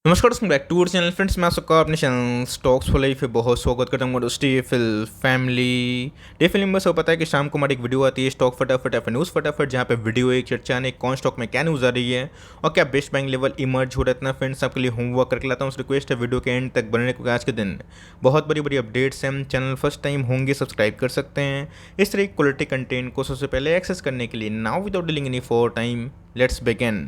नमस्कार दोस्तों, back to channel friends. मैं आपका अपने चैनल स्टॉक्स फॉर लाइफ पे बहुत स्वागत करता हूँ। स्टीफिल फैमिली डेफिल मेंबर्स को पता है कि शाम को हमारी एक वीडियो आती है स्टॉक फटाफट या फिर न्यूज़ फटाफट, जहाँ पे वीडियो एक चर्चा ने कौन स्टॉक में क्या न्यूज़ आ रही है और क्या बेस्ट बाइंग लेवल इमर्ज हो रहा है। इतना फ्रेंड्स आपके लिए होमवर्क करके लाता हूँ। रिक्वेस्ट है वीडियो के एंड तक बनने को। आज के दिन बहुत बड़ी बड़ी अपडेट्स हैं। चैनल फर्स्ट टाइम होंगे सब्सक्राइब कर सकते हैं। इस तरह की क्वालिटी कंटेंट को सबसे पहले एक्सेस करने के लिए now without dealing any for time let's begin.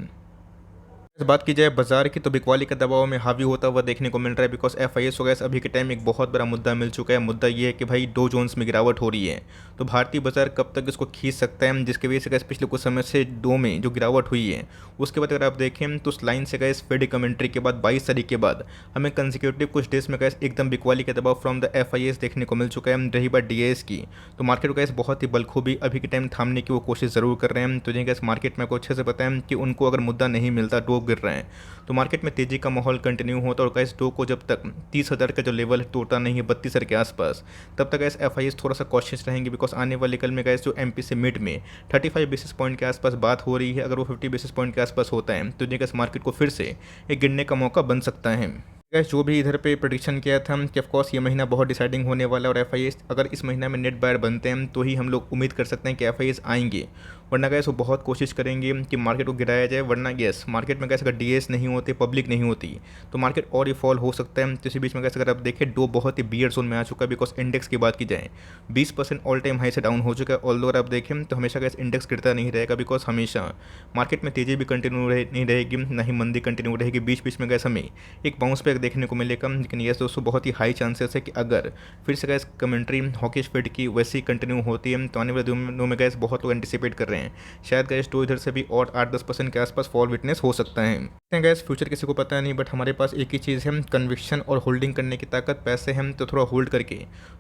इस बात की जाए बाजार की, तो बिकवाली के दबाव में हावी होता हुआ देखने को मिल रहा है। बिकॉज एफआईएस हो गया अभी के टाइम एक बहुत बड़ा मुद्दा मिल चुका है। मुद्दा ये है कि भाई डो जोन्स में गिरावट हो रही है, तो भारतीय बाजार कब तक इसको खींच सकता है, जिसकी वजह से गैस पिछले कुछ समय से डो में जो गिरावट हुई है उसके बाद अगर आप देखें तो उस लाइन से गैस फेड कमेंट्री के बाद 22 तारीख के बाद हमें कंसिक्यूटिव कुछ डेज में गैस एकदम बिकवाली के दबाव फ्रॉम द एफआईएस देखने को मिल चुका है। रही बात डीएस की, तो मार्केट को गैस बहुत ही बलखूबी अभी के टाइम थामने की वो कोशिश ज़रूर कर रहे हैं। तो जिन्हें गैस मार्केट में आपको अच्छे से पता है कि उनको अगर मुद्दा नहीं मिलता, डो गिर रहे हैं, तो मार्केट में तेजी का माहौल कंटिन्यू होता है। और गैस डो को जब तक 30,000 का जो लेवल है तोड़ता नहीं है 32,000 के आसपास, तब तक गैस एफआईएस थोड़ा सा कॉशियस रहेंगे। बिकॉज आने वाले कल में गैस जो एमपी से मिड में 35 बेसिस पॉइंट के आसपास बात हो रही है, अगर वो 50 बेसिस पॉइंट के आसपास होता है तो गैस मार्केट को फिर से एक गिरने का मौका बन सकता है। गैस जो भी इधर पे प्रेडिक्शन किया था कि ऑफकोर्स ये महीना बहुत डिसाइडिंग होने वाला है और एफआईएस अगर इस महीना में नेट बायर बनते हैं तो ही हम लोग उम्मीद कर सकते हैं कि एफआईएस आएंगे। वरना गैस वो बहुत कोशिश करेंगे कि मार्केट को गिराया जाए। वरना गैस मार्केट में गैस अगर डीएस नहीं होते, पब्लिक नहीं होती, तो मार्केट और ही फॉल हो सकता है। तो इसी बीच में गैस अगर आप देखें डो बहुत ही बियर जोन में आ चुका है। बिकॉज इंडेक्स की बात की जाए 20% ऑल टाइम हाई से डाउन हो चुका है। ऑल्दो अगर आप देखें तो हमेशा गैस इंडेक्स गिरता नहीं रहेगा। बिकॉज हमेशा मार्केट में तेजी भी कंटिन्यू नहीं रहेगी, ना ही मंदी कंटिन्यू रहेगी। बीच बीच में गैस हमें एक बाउंस बैक देखने को मिलेगा। लेकिन ये दोस्तों बहुत ही हाई चांसेस है कि अगर फिर से गैस कमेंट्री हॉकिश फेड की वैसी कंटिन्यू होती है तो आने वाले दिनों में गैस बहुत लोग एंटिसिपेट कर रहे हैं शायद गैस तो इधर से भी और 8-10% के आसपास फॉल विटनेस हो सकता है। गैस फ्यूचर किसी को पता नहीं, बट हमारे पास एक ही चीज़ है, कन्विक्शन और होल्डिंग करने की ताकत। पैसे हम तो थोड़ा होल्ड करके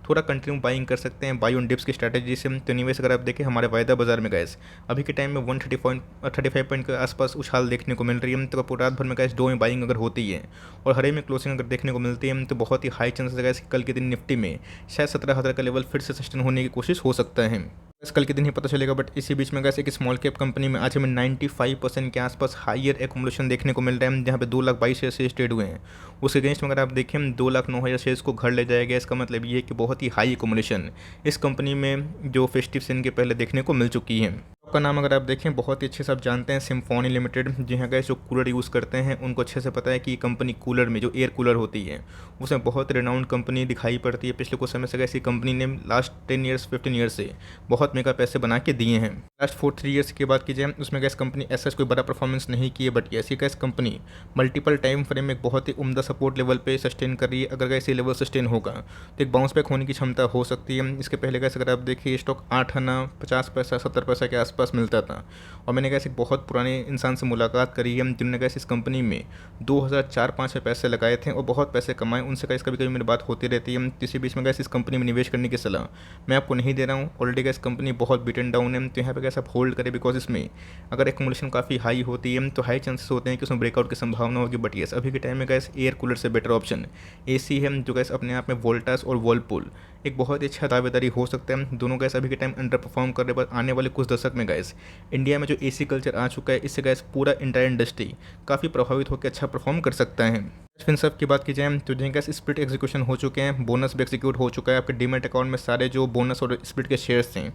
थोड़ा कंटिन्यू बाइंग कर सकते हैं बाई ऑन डिप्स की स्ट्रैटेजी से। तो निवेश अगर आप देखें हमारे वायदा बाजार में गैस अभी के टाइम में 135 पॉइंट के आसपास उछाल देखने को मिल रही है। तो पूरा रात भर में गैस दो में बाइंग अगर होती है और हरे में क्लोजिंग अगर देखने को मिलती है तो बहुत ही हाई चांसेस है गैस कल के दिन निफ्टी में शायद 17,000 का लेवल फिर से सस्टेन होने की कोशिश हो सकता है। बस कल के दिन ही पता चलेगा। बट इसी बीच में गैस एक स्मॉल कैप कंपनी में आज हमें 95% के आसपास हायर एक्मुलेशन देखने को मिल रहा है, जहाँ पे 2,22,000 शेयर्स ट्रेड हुए हैं। उसके अगेंस्ट में अगर आप देखें 2,09,000 शेयर्स को घर ले जाएगा। इसका मतलब ये है कि बहुत ही हाई एक्मुलेशन इस कंपनी में जो फेस्टिव सीजन के पहले देखने को मिल चुकी है। का नाम अगर आप देखें बहुत ही अच्छे से आप जानते हैं, सिम्फोनी लिमिटेड। जी हाँ गैस, जो कूलर यूज़ करते हैं उनको अच्छे से पता है कि कंपनी कूलर में जो एयर कूलर होती है उसमें बहुत रिनाउंड कंपनी दिखाई पड़ती है। पिछले कुछ समय से गैस कंपनी ने लास्ट 10 ईयर्स 15 ईयर्स से बहुत मेगा पैसे बना के दिए हैं। लास्ट 4-3 ईयर्स की बात की जाए उसमें गैस कंपनी ऐसा कोई बड़ा परफॉर्मेंस नहीं की है, बट ऐसी gas company multiple time frame में बहुत ही उम्दा सपोर्ट लेवल पे सस्टेन कर रही है। अगर गैस ये लेवल सस्टेन होगा तो एक बाउंस बैक होने की क्षमता हो सकती है। इसके पहले गैस अगर आप देखिए स्टॉक 8 आना 50 पैसा 70 पैसा के आसपास मिलता था। और मैंने गैस एक बहुत पुराने इंसान से मुलाकात करी है जिन्होंने गैस इस कंपनी में 2004-05 में पैसे लगाए थे और बहुत पैसे कमाए। उनसे गैस कभी कभी मेरी बात होती रहती है। इसी बीच में गैस इस कंपनी में निवेश करने की सलाह मैं आपको नहीं दे रहा हूँ। ऑलरेडी गैस कंपनी बहुत बिटन डाउन है, तो यहाँ पे गैस आप होल्ड करें। बिकॉज इसमें अगर एक्मुलेशन काफ़ी हाई होती है तो हाई चांसेस होते हैं कि उसमें ब्रेकआउट की संभावना होगी। बट येस अभी के टाइम में गैस एयर कूलर से बेटर ऑप्शन एसी है, जो गैस अपने आप में वोल्टास और वर्लपूल एक बहुत ही अच्छा दावेदारी हो सकता है। दोनों गैस अभी के टाइम अंडर परफॉर्म कर रहे, पर आने वाले कुछ दशक में गैस इंडिया में जो एसी कल्चर आ चुका है इससे गैस पूरा इंटायर इंडस्ट्री काफ़ी प्रभावित होकर अच्छा परफॉर्म कर सकता है। फिन सब की बात की जाए तो जिनके गैस स्प्लिट एग्जीक्यूशन हो चुके हैं, बोनस भी एग्जीक्यूट हो चुका है। आपके डीमेट अकाउंट में सारे जो बोनस और स्प्लिट के शेयर्स थे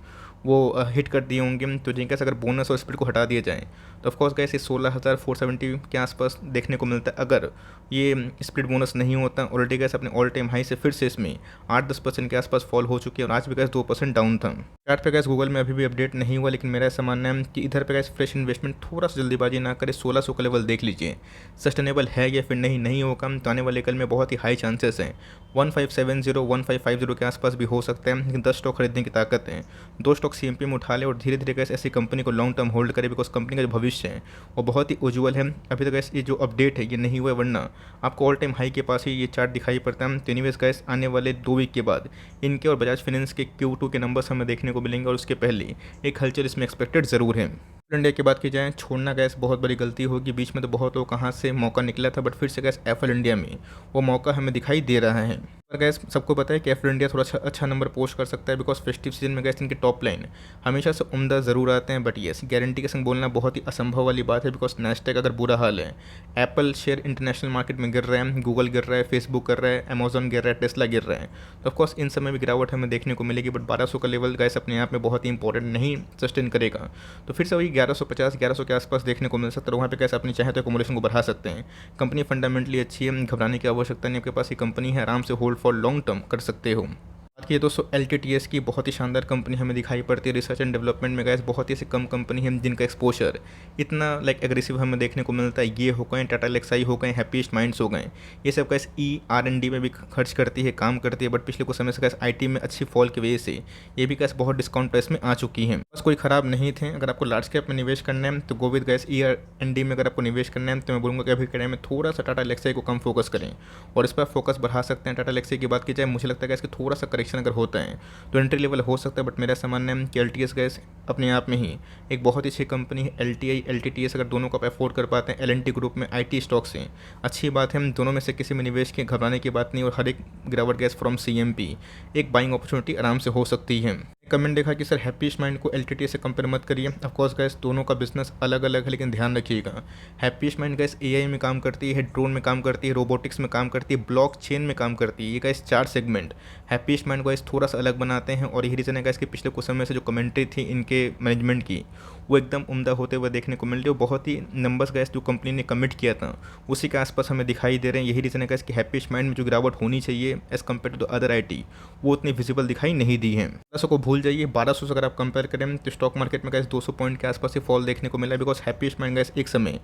वो हिट कर दिए होंगे। तो जिनके अगर बोनस और स्प्लिट को हटा दिया जाए तो ऑफकोर्स गैस ये 16,470 के आसपास देखने को मिलता है। अगर ये स्प्लिट बोनस नहीं होता, ऑलरेडी गैस अपने ऑल टाइम हाई से फिर से इसमें 8-10% के आसपास फॉल हो चुकी है और आज भी गैस 2% डाउन था। चार्ट पे गैस गूगल में अभी भी अपडेट नहीं हुआ, लेकिन मेरा ऐसा मानना है कि इधर पे गैस फ्रेश इन्वेस्टमेंट थोड़ा सा जल्दीबाजी ना करे। 1600 का लेवल देख लीजिए सस्टेनेबल है या फिर नहीं होगा। तो आने वाले कल में बहुत ही हाई चांसेस हैं 1570 1550 के आसपास भी हो सकता है। लेकिन 10 स्टॉक खरीदने की ताकत है। 2 स्टॉक सीएमपी में उठा ले और धीरे धीरे गैस ऐसी कंपनी को लॉन्ग टर्म होल्ड करे। बिकॉज कंपनी का जो भविष्य है वो बहुत ही उज्जवल है। अभी तक गैस ये जो अपडेट है ये नहीं हुआ, वरना आपको ऑल टाइम हाई के पास ही ये चार्ट दिखाई पड़ता है। तो एनीवेज गैस आने वाले 2 वीक के बाद इनके और बजाज फाइनेंस के Q2 के नंबर्स हमें देखने को मिलेंगे और उसके पहले एक हलचल इसमें एक्सपेक्टेड ज़रूर है। इंडिया की बात की जाए, छोड़ना गैस बहुत बड़ी गलती होगी। बीच में तो बहुत लोग कहाँ से मौका निकला था, बट फिर से गैस एफएल इंडिया में वो मौका हमें दिखाई दे रहा है। पर गैस सबको पता है कि एफएल इंडिया थोड़ा अच्छा नंबर पोस्ट कर सकता है, बिकॉज फेस्टिव सीजन में गैस इनके टॉप लाइन हमेशा से उम्दा ज़रूर आते हैं। बट येस, गारंटी के संग बोलना बहुत ही असंभव वाली बात है, बिकॉज नैस्डैक अगर बुरा हाल है, एप्पल शेयर इंटरनेशनल मार्केट में गिर रहे हैं, गूगल गिर रहा है, फेसबुक गिर रहा है, अमेजॉन गिर रहा है, टेस्ला गिर रहा है, तो ऑफकोर्स इन समय भी गिरावट हमें देखने को मिलेगी। बट 1200 का लेवल गैस अपने आप में बहुत ही इंपॉर्टेंट नहीं सस्टेन करेगा, तो फिर से वही 1150 1100 के आसपास देखने को मिल सकता है। वहाँ पे कैसे अपनी चाहे तो एकोमोडेशन को बढ़ा सकते हैं। कंपनी फंडामेंटली अच्छी है, घबराने की आवश्यकता नहीं, आपके पास ये कंपनी है, आराम से होल्ड फॉर लॉन्ग टर्म कर सकते हो। बात की दोस्तों एलटीटीएस की, बहुत ही शानदार कंपनी हमें दिखाई पड़ती है। रिसर्च एंड डेवलपमेंट में गैस बहुत ही ऐसी कम कंपनी है जिनका एक्सपोजर इतना एग्रेसिव हमें देखने को मिलता है। ये हो गए टाटा एलेक्साई, हो गए हैप्पीएस्ट माइंड्स, हो गए ये सब गैस R&D में भी खर्च करती है, काम करती है। बट पिछले कुछ समय से गैस IT में अच्छी फॉल की वजह से ये भी गैस बहुत डिस्काउंट प्राइस में आ चुकी है। बस कोई ख़राब नहीं थे। अगर आपको लार्ज कैप में निवेश करना है तो गो विद गैस ER&D में। अगर आपको निवेश करना है तो मैं बोलूँगा कि अभी के टाइम में थोड़ा सा टाटा एलेक्साई को कम फोकस करें और इस पर फोकस बढ़ा सकते हैं। टाटा एलेक्साई की बात की जाए, मुझे लगता है कि थोड़ा सा करेक्शन अगर होता है तो एंट्री लेवल हो सकता है। बट मेरा सामान्य है कि LTS गैस अपने आप में ही एक बहुत ही अच्छी कंपनी है। LTI LTTS अगर दोनों को आप अफोर्ड कर पाते हैं L&T ग्रुप में IT स्टॉक से, अच्छी बात है। हम दोनों में से किसी में निवेश के घबराने की बात नहीं, और हर एक गिरावट गैस फ्रॉम CMP एक बाइंग अपॉर्चुनिटी आराम से हो सकती है। कमेंट देखा कि सर हैप्पीएस्ट माइंड को LTTS से कंपेयर मत करिए। ऑफकोर्स गैस दोनों का बिजनेस अलग अलग है, लेकिन ध्यान रखिएगा हैप्पीएस्ट माइंड गैस AI में काम करती है, ड्रोन में काम करती है, रोबोटिक्स में काम करती है, ब्लॉक चेन में काम करती है। ये gas 4 segment happiest mind gas थोड़ा सा अलग बनाते हैं, और यही रीज़न है गैस कि पिछले कुछ समय से जो कमेंट्री थी इनके मैनेजमेंट की वो एकदम उम्दा होते हुए देखने को मिल रही है। बहुत ही नंबर्स गैस जो कंपनी ने कमिट किया था उसी के आसपास हमें दिखाई दे रहे हैं। यही रीज़न है गैस कि हैप्पीएस्ट माइंड में जो गिरावट होनी चाहिए as compared to the other IT, वो उतनी विजिबल दिखाई नहीं दी है। 1200 को भूल जाइए। 1200 से अगर आप कंपेयर करें तो स्टॉक मार्केट में गैस 200 पॉइंट के आसपास ही फॉल देखने को मिला, बिकॉज हैप्पीएस्ट माइंड गैस एक समय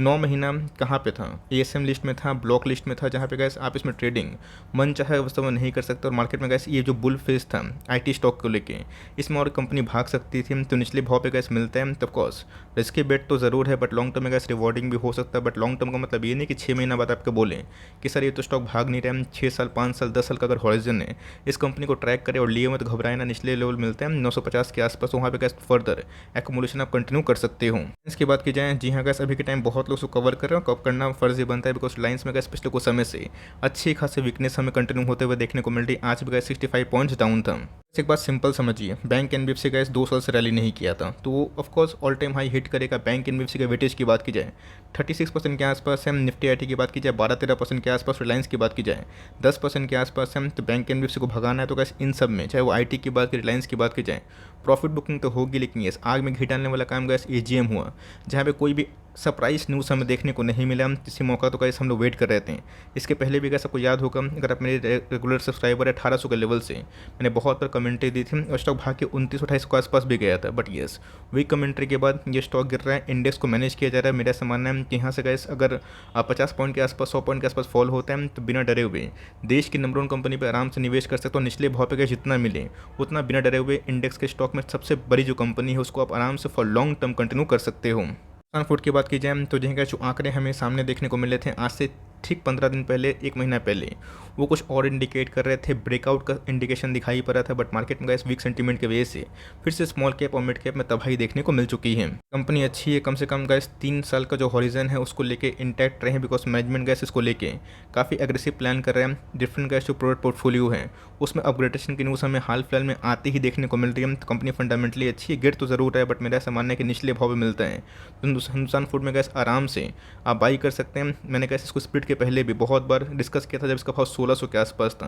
9 महीना कहाँ पे था, ASM लिस्ट में था, ब्लॉक लिस्ट में था, जहाँ पे गैस आप इसमें ट्रेडिंग मन चाहे वास्तव में नहीं कर सकते। और मार्केट में गैस ये जो बुल फेस था IT स्टॉक को लेके, इसमें और कंपनी भाग सकती थी, तो निचले भाव पे गैस मिलता है। तो ऑफकोर्स रिस्की बेट तो ज़रूर है, बट लॉन्ग टर्म में गैस रिवॉर्डिंग भी हो सकता है। बट लॉन्ग टर्म का मतलब ये नहीं कि 6 महीना बाद आपको बोलें कि सर ये तो स्टॉक भाग नहीं रहे, 6 साल 5 साल 10 साल का अगर हॉरिजन है, इस कंपनी को ट्रैक करे और लिए में तो घबराए ना। निचले लेवल मिलते हैं 950 के आसपास, वहाँ पे गैस फर्दर एक्मुलेशन आप कंटिन्यू कर सकते हो। इसके बाद की जाए, जी हाँ गैस अभी के टाइम बहुत लोग उसको कवर कर रहे हैं, कवर करना फर्ज ही बनता है, बिकॉज लाइन्स में गैस पिछले कुछ समय से अच्छी खासी वीकनेस हमें कंटिन्यू होते हुए देखने को मिल रही। आज भी गैस 65 पॉइंट्स डाउन था। एक बात सिंपल समझिए, बैंक NBFC गैस 2 साल से रैली नहीं किया था, तो वो of course all time high hit करेगा। बैंक NBFC के वेटेज की बात की जाए 36% के आसपास है, निफ्टी IT की बात की जाए 12-13% के आसपास, रिलायंस की बात की जाए 10% के आसपास है। तो बैंक NBFC को भगाना है तो गैस इन सब में, चाहे वो IT की बात की, रिलायंस की बात की जाए, प्रॉफिट बुकिंग तो होगी, लेकिन ये आग में घी डालने वाला काम गैस AGM हुआ, जहाँ पे कोई भी सरप्राइज न्यूज़ हमें देखने को नहीं मिला। किसी मौका तो गैस हम लोग वेट कर रहे थे। इसके पहले भी गैस आपको याद होगा, अगर आप मेरे रेगुलर सब्सक्राइबर है 1800 के लेवल से मैंने बहुत बार कमेंट्री दी थी और स्टॉक भाग के 29-28 के आसपास भी गया था। बट येस, वही कमेंट्री के बाद ये स्टॉक गिर रहा है, इंडेक्स को मैनेज किया जा रहा है। मेरा मानना है कि यहाँ से गैस अगर 50 पॉइंट के आसपास 100 पॉइंट के आसपास फॉल होता है तो बिना डरे हुए देश की नंबर 1 कंपनी पर आराम से निवेश कर सकते हो। निचले भाव पे गैस जितना मिले उतना बिना डरे हुए इंडेक्स के स्टॉक में सबसे बड़ी जो कंपनी है उसको आप आराम से फॉर लॉन्ग टर्म कंटिन्यू कर सकते हो। फूड की बात की जाए तो जो आंकड़े हमें सामने देखने को मिले थे आज से ठीक 15 दिन पहले, 1 महीना पहले, वो कुछ और इंडिकेट कर रहे थे। ब्रेकआउट का इंडिकेशन दिखाई पड़ रहा था, बट मार्केट में गैस वीक सेंटीमेंट की वजह से फिर से स्मॉल कैप और मिड कैप में तबाही देखने को मिल चुकी है। कंपनी अच्छी है, कम से कम गैस 3 साल का जो हॉरिजन है उसको लेके इंटैक्ट रहे, बिकॉज मैनेजमेंट गैस इसको लेके काफ़ी एग्रेसिव प्लान कर रहे हैं। डिफरेंट गैस जो प्रोडक्ट पोर्टफोलियो है उसमें अपग्रेडेशन की न्यूज़ हमें हाल फिलहाल में आती ही देखने को मिल रही है। तो कंपनी फंडामेंटली अच्छी है, गिर तो ज़रूर है, बट मेरा ऐसा मानना है कि निचले भाव में मिलता है तो हिंदुस्तान फूड में गैस आराम से आप बाई कर सकते हैं। मैंने गैस इसको स्प्लिट के पहले भी बहुत बार डिस्कस किया था, जब इसका भाव 1600 के आसपास था।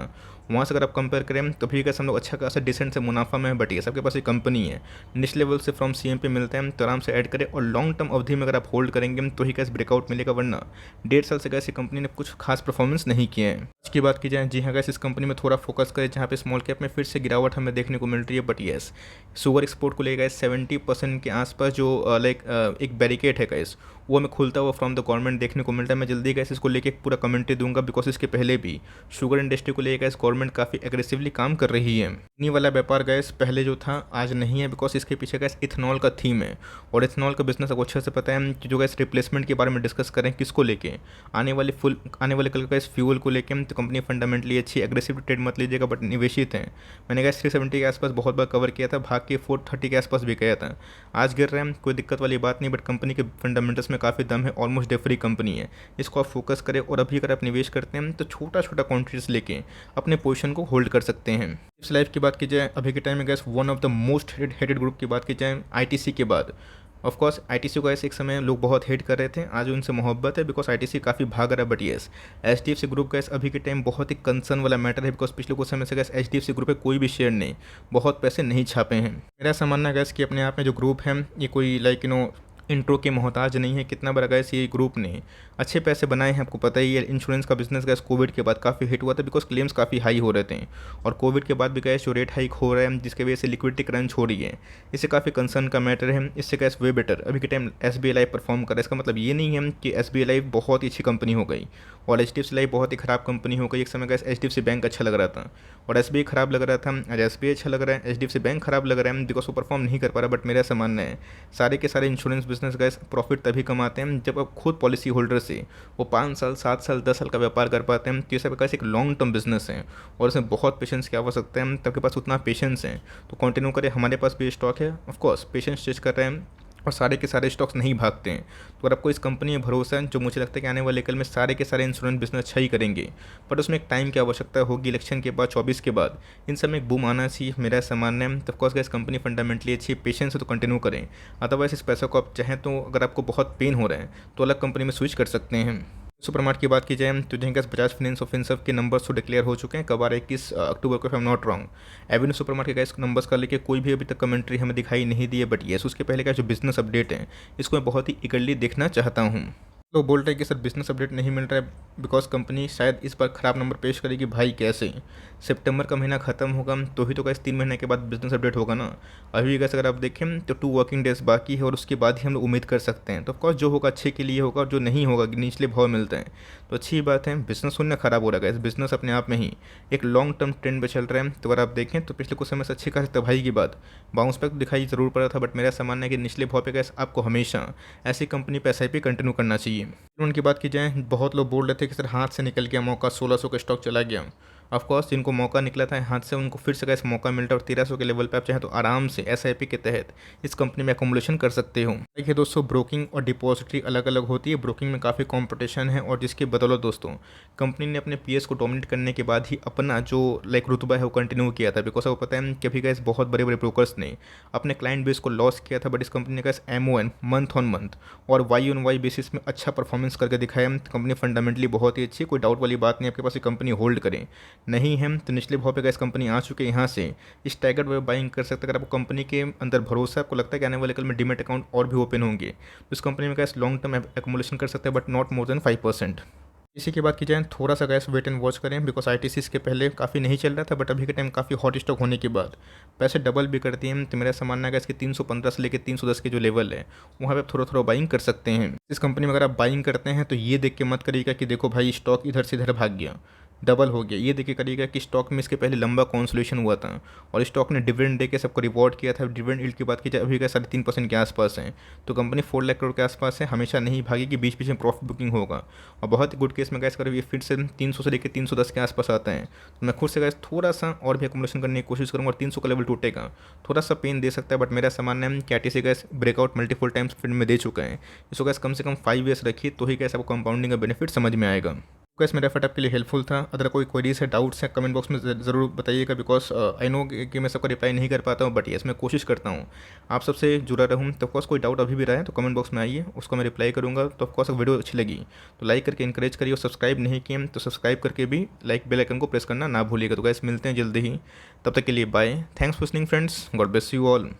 वहाँ से अगर आप कंपेयर करें तो भी गैस हम लोग अच्छा खासा डिसेंट से मुनाफा में है। बट ये सबके पास एक कंपनी है, निच लेवल से फ्रॉम CMP मिलते हैं तो आराम से ऐड करें, और लॉन्ग टर्म अवधि में अगर आप होल्ड करेंगे तो ही गैस ब्रेकआउट मिलेगा, वरना 1.5 साल से गैस कंपनी ने कुछ खास परफॉर्मेंस नहीं किए हैं। इसकी बात की जाए, जी हाँ गैस इस कंपनी में थोड़ा फोकस करें, जहाँ पे स्मॉल कैप में फिर से गिरावट हमें देखने को मिल रही है। बट येस, शुगर एक्सपोर्ट को लेकर 70% के आसपास जो एक बैरिकेड है गैस वो हमें खुलता हुआ फ्रॉम द गवर्नमेंट देखने को मिलता है। मैं जल्दी गैस इसको लेके एक पूरा कमेंट्री दूंगा, बिकॉज इसके पहले भी शुगर इंडस्ट्री को लेकर गवर्नमेंट काफ़ी एग्रेसिवली काम कर रही है। इन्हीं वाला व्यापार गैस पहले जो था आज नहीं है, बिकॉज इसके पीछे गैस इथेनॉल का थीम है, और इथेनॉल का बिजनेस आपको अच्छे से पता है कि जो गैस रिप्लेसमेंट के बारे में डिस्कस करें किसको लेके, आने वाले कल गैस फ्यूल को लेके, तो कंपनी फंडामेंटली अच्छी, एग्रेसिव ट्रेड मत लीजिएगा, बट निवेशित है। मैंने गैस 370 के आसपास बहुत बार कवर किया था, भाग के 430 के आसपास भी गया था। आज गिर रहे हैं, कोई दिक्कत वाली बात नहीं, बट कंपनी के फंडामेंटल्स में काफ़ी दम है, ऑलमोस्ट डेट फ्री कंपनी है। इसको आप फोकस करें, और अभी अगर आप निवेश करते हैं तो छोटा छोटा क्वांटिटीज लेके अपने पोजीशन को होल्ड कर सकते हैं। इस लाइफ की बात की जाए अभी के टाइम में gas one of the most hated group की बात की जाए आईटीसी के बाद, ऑफकोर्स आईटीसी को ऐसे एक समय लोग बहुत हेट कर रहे थे, आज उनसे मोहब्बत है, बिकॉज आईटीसी काफ़ी भाग रहा है। But yes, HDFC group gas अभी के टाइम बहुत ही कंसर्न वाला मैटर है, बिकॉज पिछले कुछ समय से गैस एचडीएफसी ग्रुप पे कोई भी शेयर नहीं, बहुत पैसे नहीं छापे हैं। मेरा ऐसा मानना है गैस कि अपने आप में जो ग्रुप है ये कोई इंट्रो के मोहताज नहीं है। कितना बड़ा गैस ये ग्रुप ने अच्छे पैसे बनाए हैं, आपको पता ही है। इंश्योरेंस का बिजनेस गैस कोविड के बाद काफ़ी हिट हुआ था, बिकॉज क्लेम्स काफ़ी हाई हो रहे थे, और कोविड के बाद भी गैस जो रेट हाइक हो रहा है जिसकी वजह से लिक्विडिटी क्रंच हो रही है, इससे काफ़ी कंसर्न का मैटर है। इससे गैस वे बेटर अभी के टाइम एसबीआई लाइफ परफॉर्म कर रहा है। इसका मतलब ये नहीं है कि एसबीआई लाइफ बहुत ही अच्छी कंपनी हो गई और एचडीएफसी लाइफ बहुत ही खराब कंपनी हो गई। एक समय गैस एचडीएफसी बैंक अच्छा लग रहा था और एसबीआई खराब लग रहा था, आज एसबीआई अच्छा लग रहा है, एचडीएफसी बैंक खराब लग रहा है, बिकॉज वो परफॉर्म नहीं कर पा रहा। बट मेरा ऐसा मानना है सारे के सारे इंश्योरेंस बिजनेस गैस प्रॉफिट तभी कमाते हैं जब आप खुद पॉलिसी होल्डर से वो 5 साल 7 साल 10 साल का व्यापार कर पाते हैं। तो ये सब कैसे एक लॉन्ग टर्म बिजनेस है और इसमें बहुत पेशेंस की आवश्यकता है। तब के पास उतना पेशेंस है तो कंटिन्यू करें। हमारे पास भी स्टॉक है, ऑफकोर्स पेशेंस चेज कर रहे हैं और सारे के सारे स्टॉक्स नहीं भागते हैं। तो अगर आपको इस कंपनी में भरोसा है, जो मुझे लगता है कि आने वाले कल में सारे के सारे इंश्योरेंस बिजनेस अच्छा ही करेंगे, बट उसमें एक टाइम की आवश्यकता होगी। इलेक्शन के बाद 24 के बाद इन सब में एक बूम आना चाहिए, मेरा ऐसा मानना है। तो ऑफकोर्स गैस कंपनी फंडामेंटली अच्छी है, पेशेंस है तो कंटिन्यू करें। अदरवाइज इस पैसे को आप चाहें तो अगर आपको बहुत पेन हो रहा है तो अलग कंपनी में स्विच कर सकते हैं। सुपरमार्ट की बात की जाए तो जहाँ बजाज फाइनेंस और फिनसर्व के नंबर्स तो डिक्लेयर हो चुके हैं कब आ रहे 21 अक्टूबर को, if I am not wrong. Avenue supermart के गैस नंबर्स का लेके कोई भी अभी तक कमेंट्री हमें दिखाई नहीं दी है, बट येस उसके पहले का जो बिजनेस अपडेट है इसको मैं बहुत ही ईगरली देखना चाहता हूँ। लोग बोल रहे हैं कि सर बिजनेस अपडेट नहीं मिल रहा है बिकॉज कंपनी शायद इस बार ख़राब नंबर पेश करेगी। भाई कैसे, सितंबर का महीना ख़त्म होगा तो ही तो कैसे 3 महीने के बाद बिजनेस अपडेट होगा ना। अभी कैसे अगर आप देखें तो 2 वर्किंग डेज बाकी है और उसके बाद ही हम लोग उम्मीद कर सकते हैं। तो ऑफकोर्स जो होगा अच्छे के लिए होगा और जो नहीं होगा निचले भाव मिलते हैं तो अच्छी बात है। बिजनेस सुनना ख़राब हो रहा है, बिजनेस अपने आप में ही एक लॉन्ग टर्म ट्रेंड पे चल रहा है। तो अगर आप देखें तो पिछले कुछ समय से अच्छी खासी तबाही के बाद बाउंस बैक दिखाई ज़रूर पड़ा था, बट मेरा सामान है कि निचले भाव पे गैस आपको हमेशा ऐसी कंपनी पे SIP कंटिन्यू करना चाहिए। उनकी बात की जाए बहुत लोग बोल रहे थे कि सर हाथ से निकल गया मौका, 1600 का स्टॉक चला गया। ऑफकोर्स जिनको मौका निकला था हाथ से उनको फिर से कैसे मौका मिलता है और 1300 के लेवल पे आप चाहें तो आराम से SIP के तहत इस कंपनी में अकोमोलेशन कर सकते हो। देखिए दोस्तों, ब्रोकिंग और डिपॉजिटरी अलग अलग होती है। ब्रोकिंग में काफ़ी कंपटीशन है और जिसकी बदौलत दोस्तों कंपनी ने अपने PS को डोमिनेट करने के बाद ही अपना जो रुतबा है वो कंटिन्यू किया था। बिकॉज आपको पता है कि अभी गैस बहुत बड़े बड़े ब्रोकर्स ने अपने क्लाइंट बेस को लॉस किया था, बट इस कंपनी ने gas MON month on month और Y बेसिस में अच्छा परफॉर्मेंस करके दिखाया। कंपनी फंडामेंटली बहुत ही अच्छी, कोई डाउट वाली बात नहीं। आपके पास ये कंपनी होल्ड करें नहीं है तो निचले भाव पे गैस कंपनी आ चुकी है, यहाँ से स्टैगर्ड वे बाइंग कर सकते हैं। अगर आपको कंपनी के अंदर भरोसा, आपको लगता है कि आने वाले कल में डीमेट अकाउंट और भी ओपन होंगे तो इस कंपनी में गैस लॉन्ग टर्म एक्मुलेशन कर सकते हैं, बट नॉट मोर देन 5%। इसी के बाद की जाए थोड़ा सा गैस वेट एंड वॉच करें, बिकॉज ITC के पहले काफ़ी नहीं चल रहा था, बट अभी के टाइम काफ़ी हॉट स्टॉक होने के बाद पैसे डबल भी कर दिए हैं। तो मेरा सामान्य गैस कि 315 से लेकर 310 के जो लेवल है वहाँ पे आप थोड़ा थोड़ा बाइंग कर सकते हैं। इस कंपनी में अगर आप बाइंग करते हैं तो ये देख के मत करिएगा कि देखो भाई स्टॉक इधर से इधर भाग गया, डबल हो गया। ये देखिए करिएगा कि स्टॉक में इसके पहले लंबा कॉन्सोलेशन हुआ था और स्टॉक ने डिविडेंड दे के सबको रिवॉर्ड किया था। डिविडेंड यील्ड की बात की जाए अभी का 3.5% के आसपास है, तो कंपनी 4 लाख करोड़ के आसपास है। हमेशा नहीं भागेगी, बीच बीच में प्रॉफिट बुकिंग होगा और बहुत ही गुड केस में गैस करो ये फिर से 300 से लेकर 310 के आसपास आता है। तो मैं खुद से गैस थोड़ा सा और भी अकोमोलेशन करने की कोशिश करूँगा और 300 का लेवल टूटेगा थोड़ा सा पेन दे सकता है, बट मेरा सामान है कि ITC gas breakout multiple times field में दे चुका है। इसको गैस कम से कम 5 ईयर्स रखिए तो ही गैस आपको कंपाउंडिंग का बेनिफिट समझ में आएगा। गैस मेरा फट आपके लिए हेल्पफुल था। अगर कोई क्वेरीज है, डाउट्स है, कमेंट बॉक्स में ज़रूर बताइएगा, बिकॉज आई नो कि मैं सबका रिप्लाई नहीं कर पाता हूँ, बट येस मैं कोशिश करता हूँ आप सबसे जुड़ा रहूँ। तो ऑफकोर्स कोई डाउट अभी भी रहा है तो कमेंट बॉक्स में आइए, उसको मैं रिप्लाई करूँगा। तो ऑफकोर्स वीडियो अच्छी लगी तो लाइक करके इंकरेज करिए और सब्सक्राइब नहीं किए तो सब्सक्राइब करके भी बेल आइकन को प्रेस करना ना भूलिएगा। तो गैस मिलते हैं जल्दी ही, तब तक के लिए bye. Thanks for listening friends, God bless you all.